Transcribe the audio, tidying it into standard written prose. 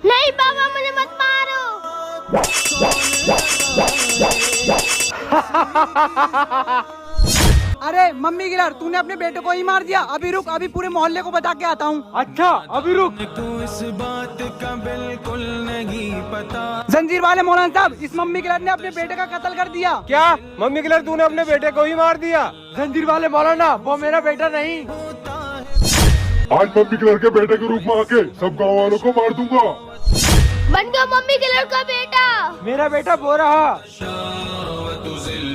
नहीं पापा, मुझे मत मारो। अरे मम्मी गिलर, तूने अपने बेटे को ही मार दिया। अभी रुक, अभी पूरे मोहल्ले को बता के आता हूँ। अच्छा अभी रुक। तू इस बात का बिल्कुल नहीं पता। जंजीर वाले मौलाना साहब, इस मम्मी गिलर ने अपने बेटे का कत्ल कर दिया। क्या मम्मी किलर, तूने अपने बेटे को ही मार दिया? जंजीर वाले मौलाना, वो मेरा बेटा नहीं। आज मम्मी किलर के बेटे के रूप में आके सब गाँव वालों को मार दूंगा। बन गया मम्मी किलर का बेटा। मेरा बेटा वो रहा।